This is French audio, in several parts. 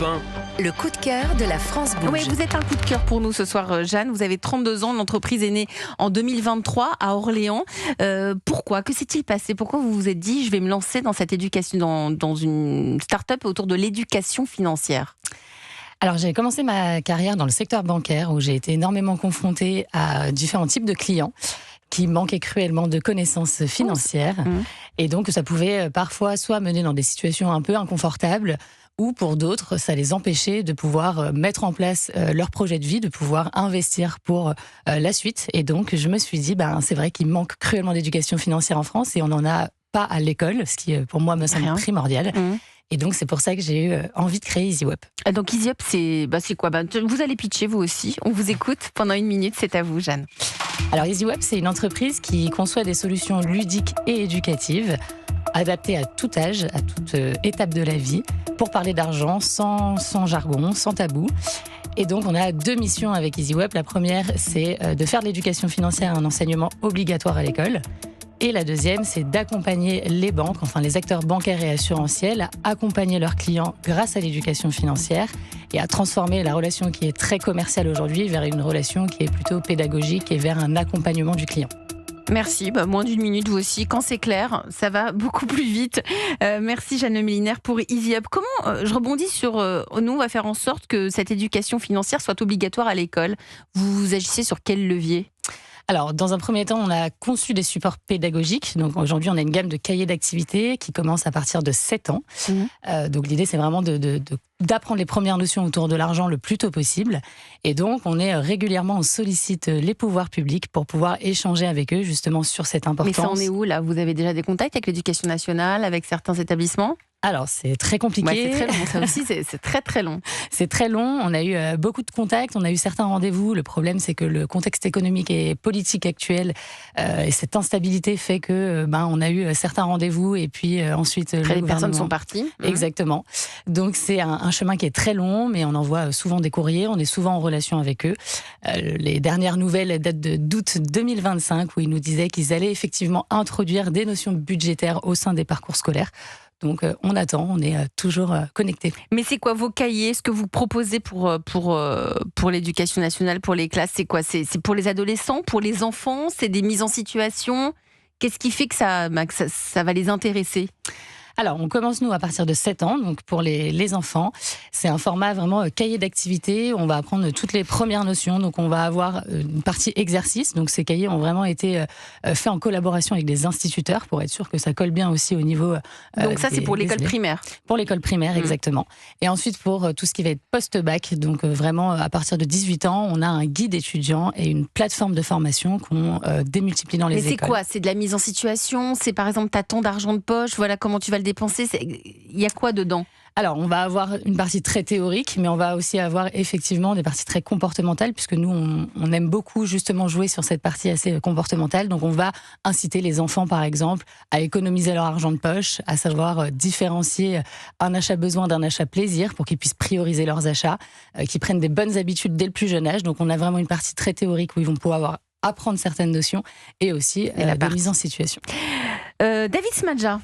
Europe 1. Le coup de cœur de la France bouge. Oui, vous êtes un coup de cœur pour nous ce soir, Jeanne. Vous avez 32 ans, l'entreprise est née en 2023 à Orléans. Pourquoi ? Que s'est-il passé ? Pourquoi vous vous êtes dit, je vais me lancer dans cette éducation, dans une start-up autour de l'éducation financière ? Alors, j'ai commencé ma carrière dans le secteur bancaire où j'ai été énormément confrontée à différents types de clients qui manquaient cruellement de connaissances financières. Et donc, ça pouvait parfois soit mener dans des situations un peu inconfortables ou pour d'autres, ça les empêchait de pouvoir mettre en place leur projet de vie, de pouvoir investir pour la suite. Et donc, je me suis dit, c'est vrai qu'il manque cruellement d'éducation financière en France et on n'en a pas à l'école, ce qui, pour moi, me semble primordial. Et donc, c'est pour ça que j'ai eu envie de créer EasyUp. Donc, EasyUp, c'est quoi ? Vous allez pitcher, vous aussi. On vous écoute pendant 1 minute. C'est à vous, Jeanne. Alors, EasyUp, c'est une entreprise qui conçoit des solutions ludiques et éducatives adaptées à tout âge, à toute étape de la vie, pour parler d'argent sans jargon, sans tabou. Et donc, on a 2 missions avec EasyUp. La première, c'est de faire de l'éducation financière un enseignement obligatoire à l'école. Et la deuxième, c'est d'accompagner les banques, enfin les acteurs bancaires et assurantiels, à accompagner leurs clients grâce à l'éducation financière et à transformer la relation qui est très commerciale aujourd'hui vers une relation qui est plutôt pédagogique et vers un accompagnement du client. Merci, moins d'1 minute vous aussi. Quand c'est clair, ça va beaucoup plus vite. Merci Jeanne Le Millinaire pour EasyUp. Comment, je rebondis sur, nous on va faire en sorte que cette éducation financière soit obligatoire à l'école. Vous agissez sur quel levier ? Alors, dans un premier temps, on a conçu des supports pédagogiques. Donc, aujourd'hui, on a une gamme de cahiers d'activités qui commence à partir de 7 ans. Donc, l'idée, c'est vraiment d'apprendre les premières notions autour de l'argent le plus tôt possible. Et donc, on sollicite les pouvoirs publics pour pouvoir échanger avec eux, justement, sur cette importance. Mais ça en est où, là ? Vous avez déjà des contacts avec l'Éducation nationale, avec certains établissements ? Alors, c'est très compliqué. Ouais, c'est très long, ça aussi, c'est très très long. C'est très long, on a eu beaucoup de contacts, on a eu certains rendez-vous. Le problème, c'est que le contexte économique et politique actuel et cette instabilité fait que on a eu certains rendez-vous et puis ensuite après, les personnes sont parties. Exactement. Donc, c'est un chemin qui est très long, mais on envoie souvent des courriers, on est souvent en relation avec eux. Les dernières nouvelles datent d'août 2025 où ils nous disaient qu'ils allaient effectivement introduire des notions budgétaires au sein des parcours scolaires. Donc, on attend, on est toujours connectés. Mais c'est quoi vos cahiers ? Ce que vous proposez pour l'éducation nationale, pour les classes, c'est quoi ? C'est pour les adolescents, pour les enfants ? C'est des mises en situation ? Qu'est-ce qui fait que ça va les intéresser ? Alors, on commence, nous, à partir de 7 ans. Donc, pour les enfants, c'est un format vraiment cahier d'activité. On va apprendre toutes les premières notions. Donc, on va avoir une partie exercice. Donc, ces cahiers ont vraiment été faits en collaboration avec des instituteurs pour être sûr que ça colle bien aussi au niveau donc, ça, c'est pour l'école primaire ? Pour l'école primaire, exactement. Et ensuite, pour tout ce qui va être post-bac, donc vraiment, à partir de 18 ans, on a un guide étudiant et une plateforme de formation qu'on démultiplie dans les écoles. Mais c'est quoi ? C'est de la mise en situation ? C'est, par exemple, t'as tant d'argent de poche, voilà comment tu vas le dépenser. Il y a quoi dedans ? Alors, on va avoir une partie très théorique, mais on va aussi avoir effectivement des parties très comportementales, puisque nous, on aime beaucoup justement jouer sur cette partie assez comportementale. Donc, on va inciter les enfants, par exemple, à économiser leur argent de poche, à savoir différencier un achat besoin d'un achat plaisir pour qu'ils puissent prioriser leurs achats, qu'ils prennent des bonnes habitudes dès le plus jeune âge. Donc, on a vraiment une partie très théorique où ils vont pouvoir apprendre certaines notions et aussi la mise en situation. David Smadja.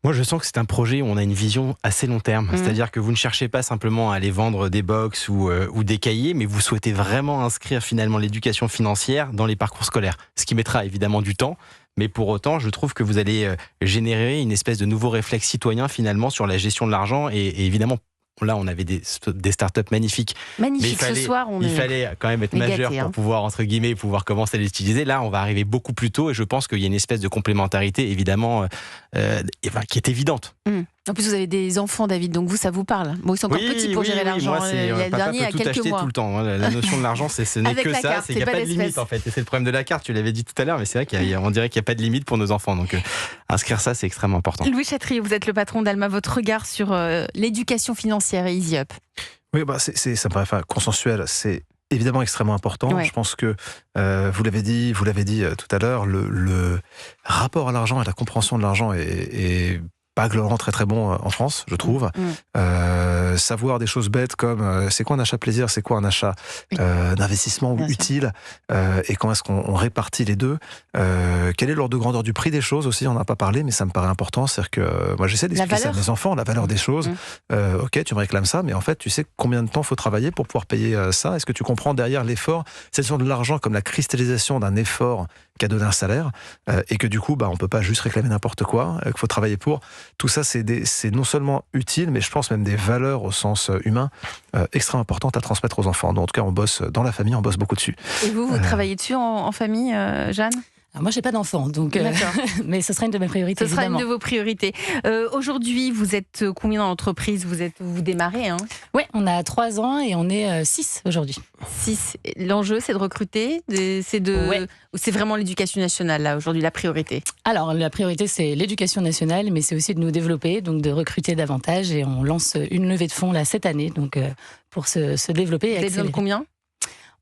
Moi, je sens que c'est un projet où on a une vision assez long terme. C'est-à-dire que vous ne cherchez pas simplement à aller vendre des box ou des cahiers, mais vous souhaitez vraiment inscrire finalement l'éducation financière dans les parcours scolaires. Ce qui mettra évidemment du temps, mais pour autant, je trouve que vous allez générer une espèce de nouveau réflexe citoyen finalement sur la gestion de l'argent et évidemment, là, on avait des startups magnifiques. Magnifique, mais ce soir, il fallait quand même être majeur pour pouvoir, entre guillemets, pouvoir commencer à les utiliser. Là, on va arriver beaucoup plus tôt et je pense qu'il y a une espèce de complémentarité, évidemment, qui est évidente. En plus, vous avez des enfants, David, donc ça vous parle. Bon, ils sont encore petits pour gérer l'argent. Moi, le dernier a quelques mois. Tout le temps. La notion de l'argent, ce n'est que ça. Carte, c'est qu'il n'y a pas de limite, en fait. Et c'est le problème de la carte, tu l'avais dit tout à l'heure, mais c'est vrai qu'on dirait qu'il n'y a pas de limite pour nos enfants. Donc, inscrire ça, c'est extrêmement important. Louis Chatrier, vous êtes le patron d'Alma. Votre regard sur l'éducation financière et EasyUp ? Oui, ça me paraît consensuel. C'est évidemment extrêmement important. Ouais. Je pense que, vous l'avez dit tout à l'heure, le rapport à l'argent et la compréhension de l'argent est pas globalement très très bon en France, je trouve. Savoir des choses bêtes comme c'est quoi un achat plaisir, c'est quoi un achat d'investissement ou utile, et comment est-ce qu'on répartit les deux. Quel est l'ordre de grandeur du prix des choses aussi, on n'en a pas parlé, mais ça me paraît important. C'est-à-dire que moi j'essaie d'expliquer ça à mes enfants, la valeur des choses. Ok, tu me réclames ça, mais en fait tu sais combien de temps il faut travailler pour pouvoir payer ça. Est-ce que tu comprends derrière l'effort, c'est de l'argent comme la cristallisation d'un effort qu'a donné un salaire, et que du coup on peut pas juste réclamer n'importe quoi, qu'il faut travailler pour. Tout ça c'est non seulement utile, mais je pense même des valeurs au sens humain extrêmement importantes à transmettre aux enfants. Donc, en tout cas on bosse dans la famille, on bosse beaucoup dessus. Et vous travaillez dessus en famille, Jeanne? Alors moi, j'ai pas d'enfant, donc mais ce sera une de mes priorités. Ce sera une de vos priorités. Aujourd'hui, vous êtes combien dans l'entreprise? Vous démarrez, hein? Oui, on a 3 ans et on est 6 aujourd'hui. 6. L'enjeu, c'est de recruter. C'est vraiment l'éducation nationale là aujourd'hui la priorité. Alors la priorité, c'est l'éducation nationale, mais c'est aussi de nous développer, donc de recruter davantage. Et on lance une levée de fonds là cette année, donc pour se développer. Vous avez besoin de combien?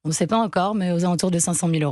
On ne sait pas encore, mais aux alentours de 500 000 €.